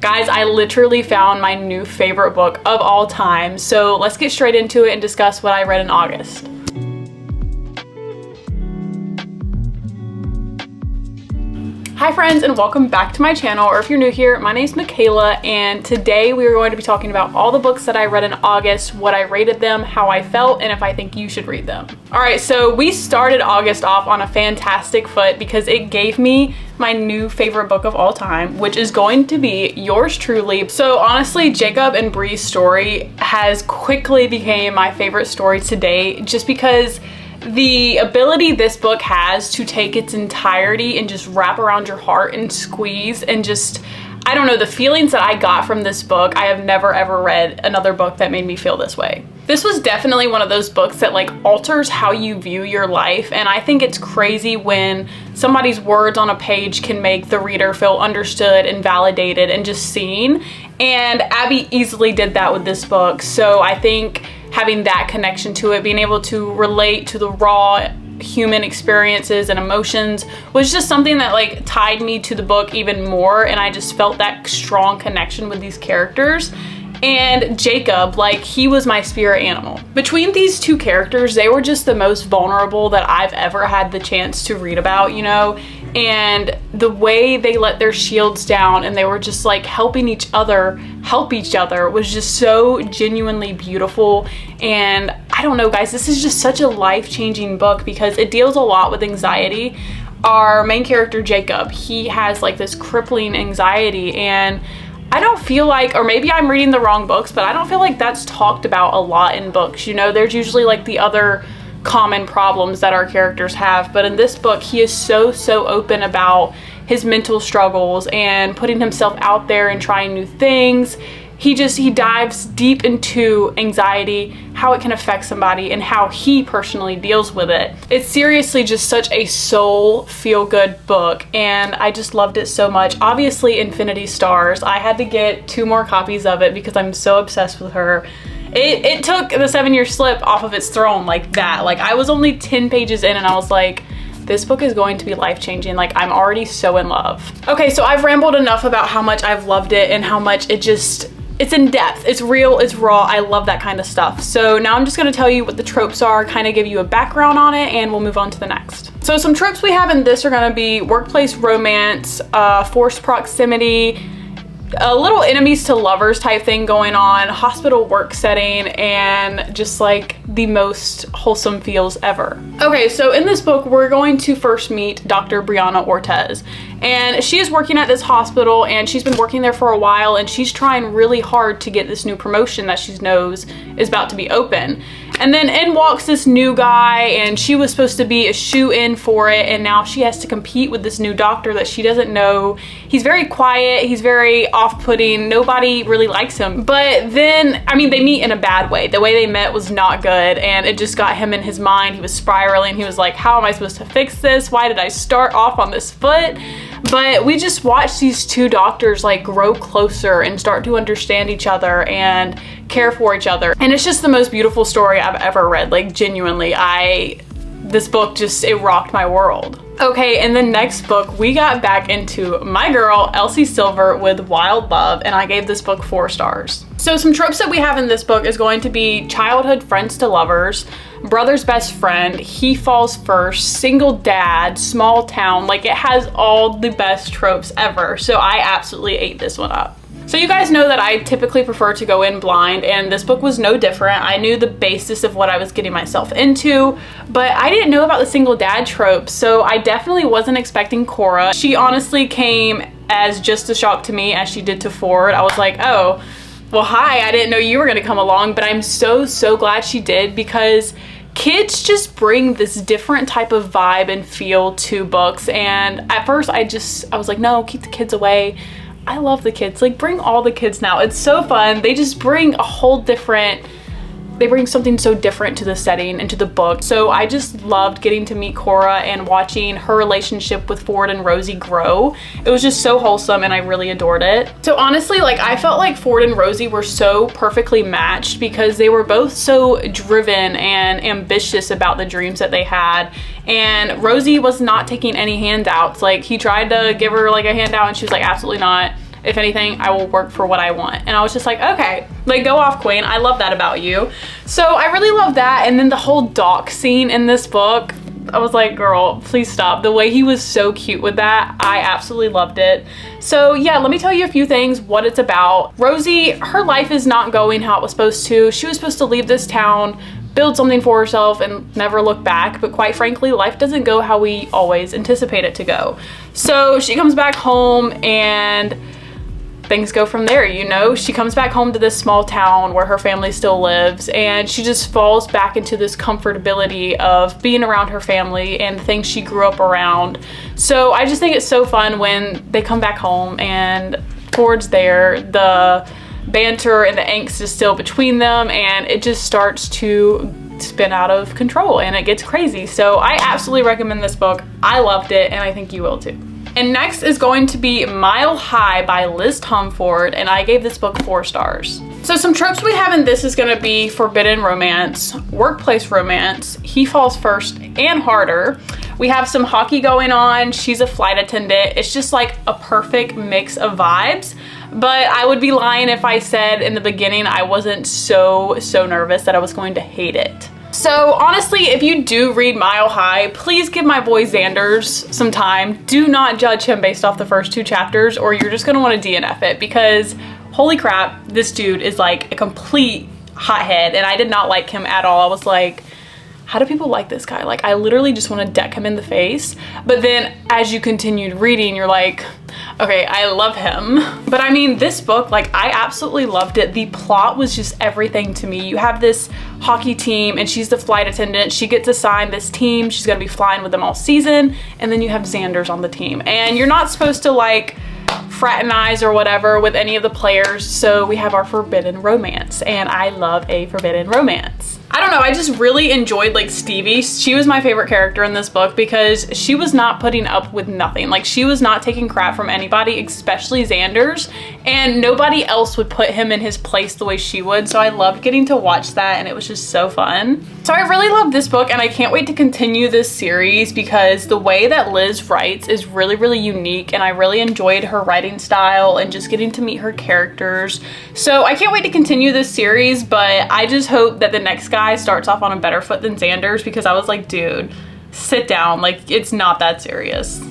Guys, I literally found my new favorite book of all time. So let's get straight into it and discuss what I read in August. Hi friends, and welcome back to my channel, or if you're new here, my name is Michaela, and today we are going to be talking about all the books that I read in August, what I rated them, how I felt, and if I think you should read them. Alright, so we started August off on a fantastic foot because it gave me my new favorite book of all time, which is going to be yours truly. So honestly, Jacob and Bree's story has quickly became my favorite story today, just because the ability this book has to take its entirety and just wrap around your heart and squeeze, and just, I don't know, the feelings that I got from this book, I have never ever read another book that made me feel this way. This was definitely one of those books that like alters how you view your life, and I think it's crazy when somebody's words on a page can make the reader feel understood and validated and just seen, and Abby easily did that with this book. So I think having that connection to it, being able to relate to the raw human experiences and emotions, was just something that like tied me to the book even more, and I just felt that strong connection with these characters. And Jacob, like, he was my spirit animal. Between these two characters, they were just the most vulnerable that I've ever had the chance to read about, you know? And the way they let their shields down and they were just like helping each other help each other was just so genuinely beautiful. And I don't know, guys, this is just such a life-changing book because it deals a lot with anxiety. Our main character, Jacob, he has like this crippling anxiety, and I don't feel like, or maybe I'm reading the wrong books, but I don't feel like that's talked about a lot in books. You know, there's usually like the other common problems that our characters have, but in this book he is so open about his mental struggles and putting himself out there and trying new things. He dives deep into anxiety, how it can affect somebody, and how he personally deals with it. It's seriously just such a soul feel-good book, and I just loved it so much. Obviously, Infinity Stars. I had to get 2 more copies of it because I'm so obsessed with her. It took the 7-year slip off of its throne like that. Like, I was only 10 pages in and I was like, this book is going to be life-changing. Like, I'm already so in love. Okay, so I've rambled enough about how much I've loved it and how much it's in depth, it's real, it's raw. I love that kind of stuff. So now I'm just gonna tell you what the tropes are, kind of give you a background on it, and we'll move on to the next. So some tropes we have in this are gonna be workplace romance, forced proximity, a little enemies to lovers type thing going on, hospital work setting, and just like the most wholesome feels ever. Okay, so in this book, we're going to first meet Dr. Brianna Ortez, and she is working at this hospital, and she's been working there for a while, and she's trying really hard to get this new promotion that she knows is about to be open. And then in walks this new guy, and she was supposed to be a shoe-in for it, and now she has to compete with this new doctor that she doesn't know. He's very quiet, he's very off-putting, nobody really likes him. But then, I mean, they meet in a bad way. The way they met was not good, and it just got him in his mind. He was spiraling. He was like, how am I supposed to fix this? Why did I start off on this foot? But we just watched these two doctors like grow closer and start to understand each other and care for each other. And it's just the most beautiful story I've ever read. Like, genuinely, this book just, it rocked my world. Okay, in the next book, we got back into my girl, Elsie Silver, with Wild Love, and I gave this book 4 stars. So some tropes that we have in this book is going to be childhood friends to lovers, brother's best friend, he falls first, single dad, small town. Like, it has all the best tropes ever. So I absolutely ate this one up. So you guys know that I typically prefer to go in blind, and this book was no different. I knew the basis of what I was getting myself into, but I didn't know about the single dad trope, so I definitely wasn't expecting Cora. She honestly came as just a shock to me as she did to Ford. I was like, oh, well, hi, I didn't know you were gonna come along, but I'm so glad she did, because kids just bring this different type of vibe and feel to books. And at first I was like, no, keep the kids away. I love the kids. Like, bring all the kids now. It's so fun. They just bring a whole different, they bring something so different to the setting and to the book. So I just loved getting to meet Cora and watching her relationship with Ford and Rosie grow. It was just so wholesome and I really adored it. So honestly, like, I felt like Ford and Rosie were so perfectly matched because they were both so driven and ambitious about the dreams that they had. And Rosie was not taking any handouts. Like, he tried to give her like a handout and she was like, absolutely not. If anything, I will work for what I want. And I was just like, okay, like go off, queen. I love that about you. So I really love that. And then the whole dock scene in this book, I was like, girl, please stop. The way he was so cute with that, I absolutely loved it. So yeah, let me tell you a few things, what it's about. Rosie, her life is not going how it was supposed to. She was supposed to leave this town, build something for herself, and never look back. But quite frankly, life doesn't go how we always anticipate it to go. So she comes back home and things go from there, you know? She comes back home to this small town where her family still lives, and she just falls back into this comfortability of being around her family and the things she grew up around. So I just think it's so fun when they come back home and towards there, the banter and the angst is still between them, and it just starts to spin out of control and it gets crazy. So I absolutely recommend this book. I loved it, and I think you will too. And next is going to be Mile High by Liz Tomford, and I gave this book 4 stars. So some tropes we have in this is gonna be forbidden romance, workplace romance, he falls first and harder. We have some hockey going on, she's a flight attendant. It's just like a perfect mix of vibes. But I would be lying if I said in the beginning I wasn't so nervous that I was going to hate it. So honestly, if you do read Mile High, please give my boy Xander's some time. Do not judge him based off the first 2 chapters, or you're just gonna wanna DNF it, because holy crap, this dude is like a complete hothead, and I did not like him at all. I was like, how do people like this guy? Like, I literally just want to deck him in the face. But then as you continued reading, you're like, okay, I love him. But I mean, this book, like, I absolutely loved it. The plot was just everything to me. You have this hockey team, and she's the flight attendant. She gets assigned this team. She's gonna be flying with them all season. And then you have Xander's on the team. And you're not supposed to, like, fraternize or whatever with any of the players. So we have our forbidden romance, and I love a forbidden romance. I don't know, I just really enjoyed like Stevie. She was my favorite character in this book because she was not putting up with nothing. Like, she was not taking crap from anybody, especially Xander's, and nobody else would put him in his place the way she would. So I loved getting to watch that, and it was just so fun. So I really love this book, and I can't wait to continue this series because the way that Liz writes is really unique, and I really enjoyed her writing style and just getting to meet her characters. So I can't wait to continue this series, but I just hope that the next guy starts off on a better foot than Xander's, because I was like, dude, sit down, like, it's not that serious.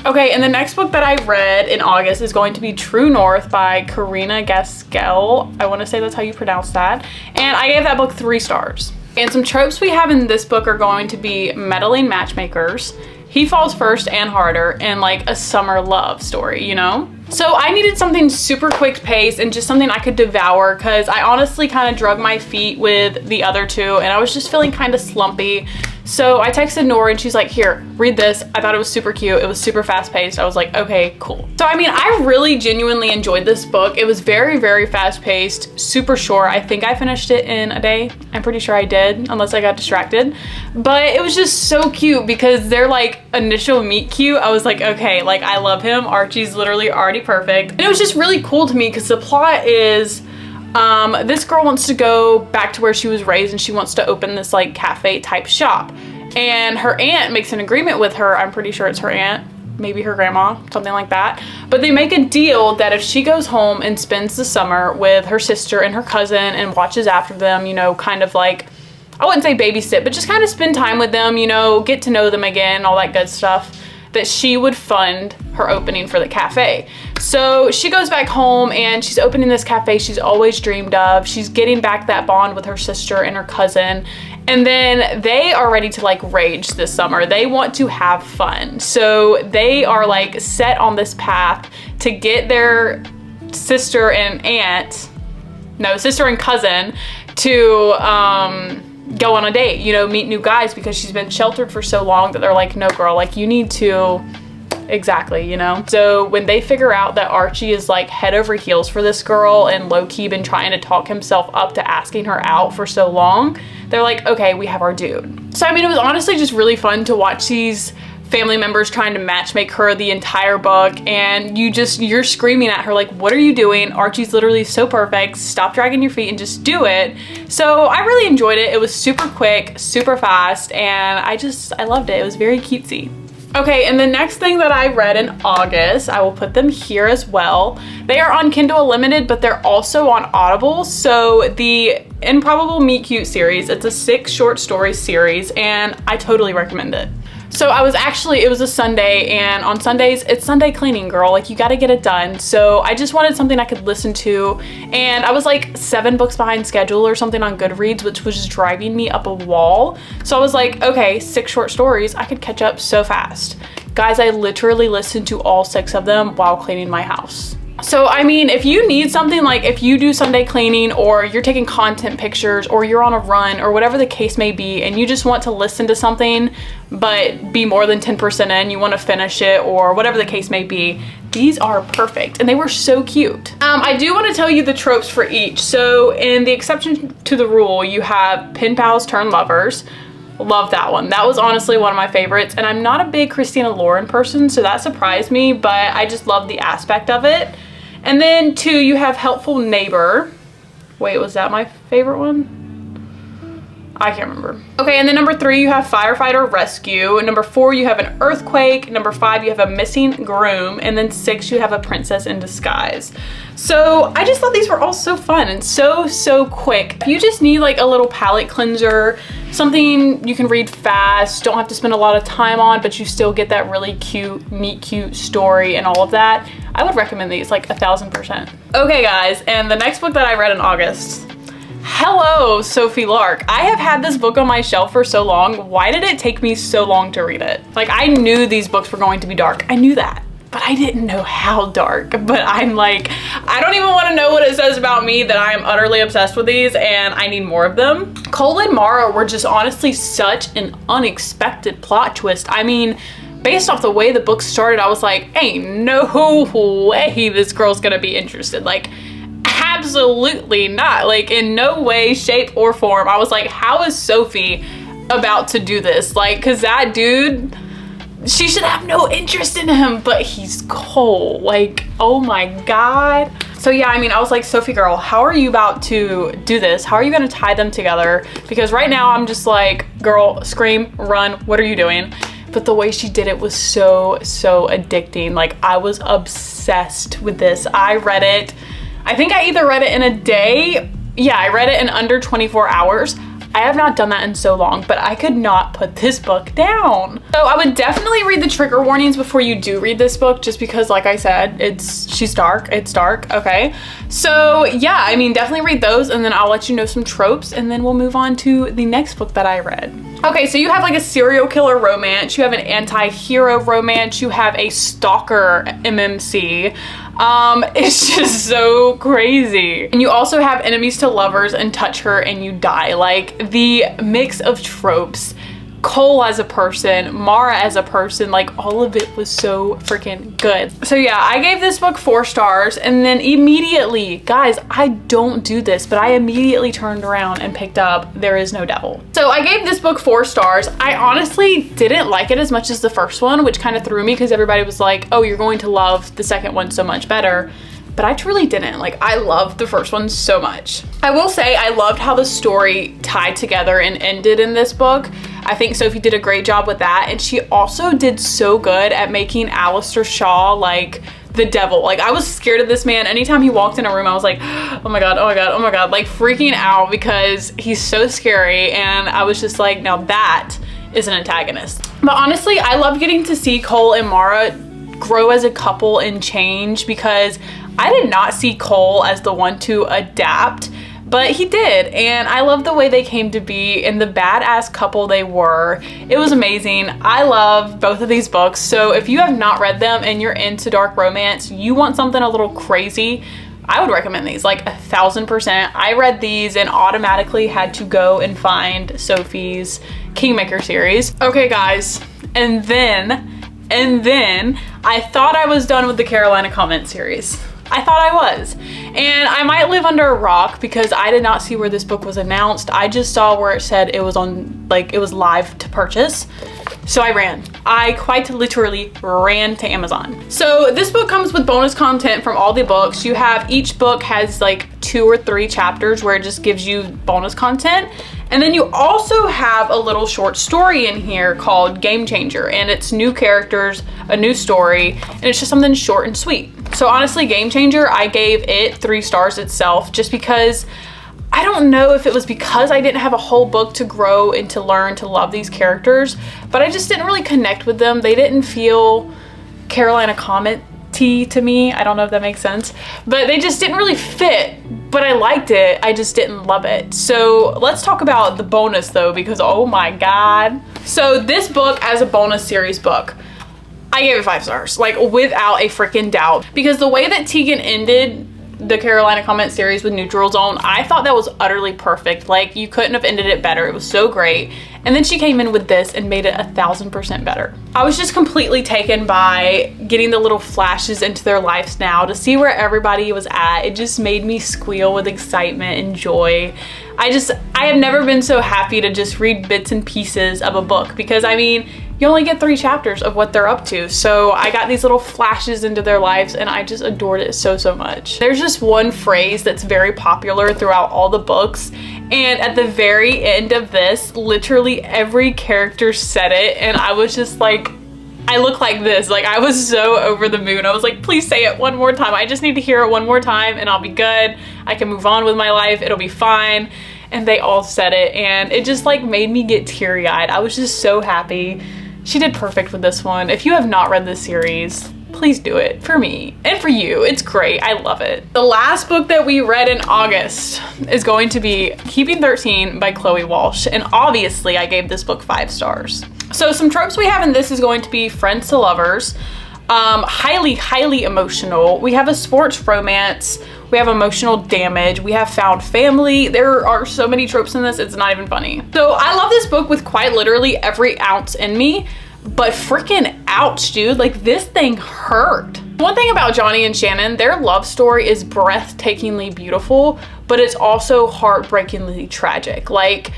Okay, and the next book that I read in August is going to be True North by Karina Gaskell. I want to say that's how you pronounce that. And I gave that book 3 stars. And some tropes we have in this book are going to be meddling matchmakers, he falls first and harder, and like a summer love story, you know? So I needed something super quick paced and just something I could devour, because I honestly kind of drug my feet with the other 2 and I was just feeling kind of slumpy. So I texted Nora and she's like, here, read this. I thought it was super cute. It was super fast paced. I was like, okay, cool. So I mean, I really genuinely enjoyed this book. It was very fast paced, super short. I think I finished it in a day. I'm pretty sure I did, unless I got distracted. But it was just so cute because their like initial meet cute, I was like, okay, like I love him. Archie's literally already perfect. And it was just really cool to me because the plot is this girl wants to go back to where she was raised and she wants to open this like cafe type shop. And her aunt makes an agreement with her. I'm pretty sure it's her aunt, maybe her grandma, something like that. But they make a deal that if she goes home and spends the summer with her sister and her cousin and watches after them, you know, kind of like, I wouldn't say babysit, but just kind of spend time with them, you know, get to know them again, all that good stuff, that she would fund her opening for the cafe. So she goes back home and she's opening this cafe she's always dreamed of. She's getting back that bond with her sister and her cousin. And then they are ready to like rage this summer. They want to have fun. So they are like set on this path to get their sister and cousin to go on a date, you know, meet new guys, because she's been sheltered for so long that they're like, no girl, like you need to, exactly, you know? So when they figure out that Archie is like head over heels for this girl and low-key been trying to talk himself up to asking her out for so long, they're like, okay, we have our dude. So I mean, it was honestly just really fun to watch these family members trying to matchmake her the entire book, and you're screaming at her like, what are you doing? Archie's literally so perfect. Stop dragging your feet and just do it. So I really enjoyed it. It was super quick, super fast, and I loved it. It was very cutesy. Okay, and the next thing that I read in August, I will put them here as well. They are on Kindle Unlimited, but they're also on Audible. So the Improbable Meet Cute series, it's a 6 short story series, and I totally recommend it. So it was a Sunday, and on Sundays, it's Sunday cleaning, girl. Like, you gotta get it done. So I just wanted something I could listen to, and I was like 7 books behind schedule or something on Goodreads, which was just driving me up a wall. So I was like, okay, 6 short stories, I could catch up so fast. Guys, I literally listened to all 6 of them while cleaning my house. So, I mean, if you need something, like if you do Sunday cleaning or you're taking content pictures or you're on a run or whatever the case may be, and you just want to listen to something but be more than 10% in, you want to finish it or whatever the case may be, these are perfect, and they were so cute. I do want to tell you the tropes for each. So in the exception to the rule, you have pen pals turn lovers. Love that one. That was honestly one of my favorites, and I'm not a big Christina Lauren person, so that surprised me, but I just love the aspect of it. And then 2, you have helpful neighbor. Wait, was that my favorite one? I can't remember. Okay, and then number 3, you have firefighter rescue. Number 4, you have an earthquake. Number 5, you have a missing groom. And then 6, you have a princess in disguise. So I just thought these were all so fun and so quick. If you just need like a little palate cleanser, something you can read fast, don't have to spend a lot of time on, but you still get that really cute, meet cute story and all of that, I would recommend these like 1000%. Okay guys, and the next book that I read in August. Hello, Sophie Lark. I have had this book on my shelf for so long. Why did it take me so long to read it? Like, I knew these books were going to be dark. I knew that, but I didn't know how dark. But I'm like, I don't even want to know what it says about me that I am utterly obsessed with these and I need more of them. Cole and Mara were just honestly such an unexpected plot twist. I mean, based off the way the book started, I was like, ain't no way this girl's gonna be interested. Like, absolutely not. Like, in no way, shape, or form. I was like, how is Sophie about to do this? Like, cause that dude, she should have no interest in him, but he's Cole. Like, oh my God. So yeah, I mean, I was like, Sophie girl, how are you about to do this? How are you gonna tie them together? Because right now I'm just like, girl, scream, run, what are you doing? But the way she did it was so addicting. Like, I was obsessed with this. I read it, I think I either read it in a day. Yeah, I read it in under 24 hours. I have not done that in so long, but I could not put this book down. So I would definitely read the trigger warnings before you do read this book, just because, like I said, she's dark, it's dark, okay? So yeah, I mean, definitely read those, and then I'll let you know some tropes, and then we'll move on to the next book that I read. Okay, so you have like a serial killer romance, you have an anti-hero romance, you have a stalker MMC. It's just so crazy. And you also have enemies to lovers and touch her and you die. Like, the mix of tropes, Cole as a person, Mara as a person, like, all of it was so freaking good. So yeah, I gave this book 4 stars, and then immediately, guys, I don't do this, but I immediately turned around and picked up There Is No Devil. So I gave this book 4 stars. I honestly didn't like it as much as the first one, which kind of threw me because everybody was like, oh, you're going to love the second one so much better. But I truly didn't. Like, I loved the first one so much. I will say I loved how the story tied together and ended in this book. I think Sophie did a great job with that, and she also did so good at making Alistair Shaw like the devil. Like, I was scared of this man. Anytime he walked in a room, I was like, oh my God, oh my God, oh my God, like freaking out because he's so scary. And I was just like, now that is an antagonist. But honestly, I love getting to see Cole and Mara grow as a couple and change, because I did not see Cole as the one to adapt, but he did, and I love the way they came to be and the badass couple they were. It was amazing. I love both of these books, so if you have not read them and you're into dark romance, you want something a little crazy, I would recommend these like 1000%. I read these and automatically had to go and find Sophie's Kingmaker series. Okay guys, and then I thought I was done with the Carolina Comment series. I thought I was. And I might live under a rock because I did not see where this book was announced. I just saw where it said it was on, like, it was live to purchase. So I ran. I quite literally ran to Amazon. So this book comes with bonus content from all the books. You have, each book has like 2 or 3 chapters where it just gives you bonus content. And then you also have a little short story in here called Game Changer, and it's new characters, a new story, and it's just something short and sweet. So honestly, Game Changer, I gave it 3 stars itself, just because I don't know if it was because I didn't have a whole book to grow and to learn to love these characters, but I just didn't really connect with them. They didn't feel Carolina Comet-y to me. I don't know if that makes sense, but they just didn't really fit. But I liked it, I just didn't love it. So let's talk about the bonus though, because oh my God. So this book, as a bonus series book, I gave it 5 stars, like without a freaking doubt. Because the way that Tegan ended the Carolina Comet series with Neutral Zone, I thought that was utterly perfect. Like, you couldn't have ended it better. It was so great. And then she came in with this and made it 1000% better. I was just completely taken by getting the little flashes into their lives now, to see where everybody was at. It just made me squeal with excitement and joy. I have never been so happy to just read bits and pieces of a book, because I mean, you only get 3 chapters of what they're up to. So I got these little flashes into their lives and I just adored it so, so much. There's just one phrase that's very popular throughout all the books. And at the very end of this, literally every character said it. And I was just like, I look like this. Like, I was so over the moon. I was like, please say it one more time. I just need to hear it one more time and I'll be good. I can move on with my life. It'll be fine. And they all said it. And it just like made me get teary-eyed. I was just so happy. She did perfect with this one. If you have not read this series, please do it for me and for you. It's great. I love it. The last book that we read in August is going to be Keeping 13 by Chloe Walsh. And obviously I gave this book 5 stars. So some tropes we have in this is going to be friends to lovers, highly emotional. We have a sports romance. We have emotional damage. We have found family. There are so many tropes in this, it's not even funny. So I love this book with quite literally every ounce in me, but freaking ouch, dude. Like, this thing hurt. One thing about Johnny and Shannon, their love story is breathtakingly beautiful, but it's also heartbreakingly tragic. Like,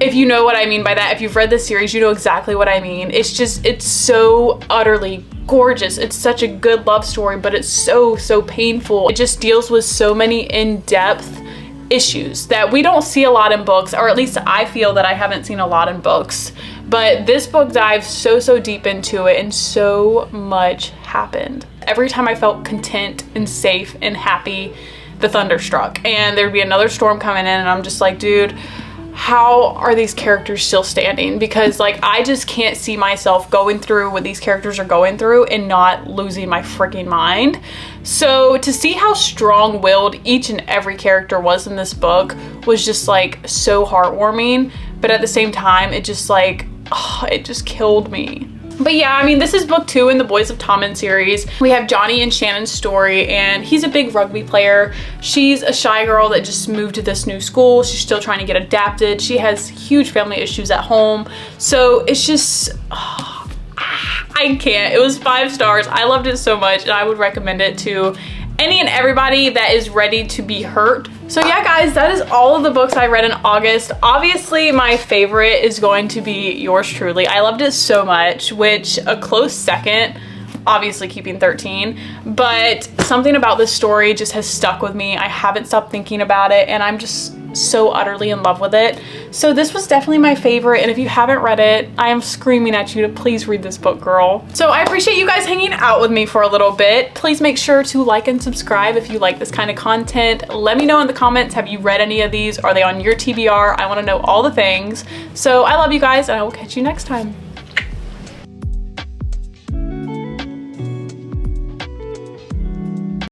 if you know what I mean by that, if you've read this series, you know exactly what I mean. It's so utterly gorgeous. It's such a good love story, but it's so painful. It just deals with so many in-depth issues that we don't see a lot in books, or at least I feel that I haven't seen a lot in books. But this book dives so deep into it, and so much happened. Every time I felt content and safe and happy, the thunder struck, and there'd be another storm coming in, and I'm just like, dude, how are these characters still standing? Because like, I just can't see myself going through what these characters are going through and not losing my freaking mind. So to see how strong-willed each and every character was in this book was just like so heartwarming, but at the same time, it just like, it just killed me. But yeah, I mean, this is book 2 in the Boys of Tommen series. We have Johnny and Shannon's story, and he's a big rugby player. She's a shy girl that just moved to this new school. She's still trying to get adapted. She has huge family issues at home. So it's just, I can't. It was 5 stars. I loved it so much, and I would recommend it to any and everybody that is ready to be hurt. So yeah, guys, that is all of the books I read in August. Obviously, my favorite is going to be yours truly. I loved it so much, which a close second, obviously Keeping 13, but something about this story just has stuck with me. I haven't stopped thinking about it, and I'm just so utterly in love with it. So this was definitely my favorite, and if you haven't read it, I am screaming at you to please read this book, girl. So I appreciate you guys hanging out with me for a little bit. Please make sure to like and subscribe if you like this kind of content. Let me know in the comments, have you read any of these? Are they on your TBR? I want to know all the things. So I love you guys, and I will catch you next time.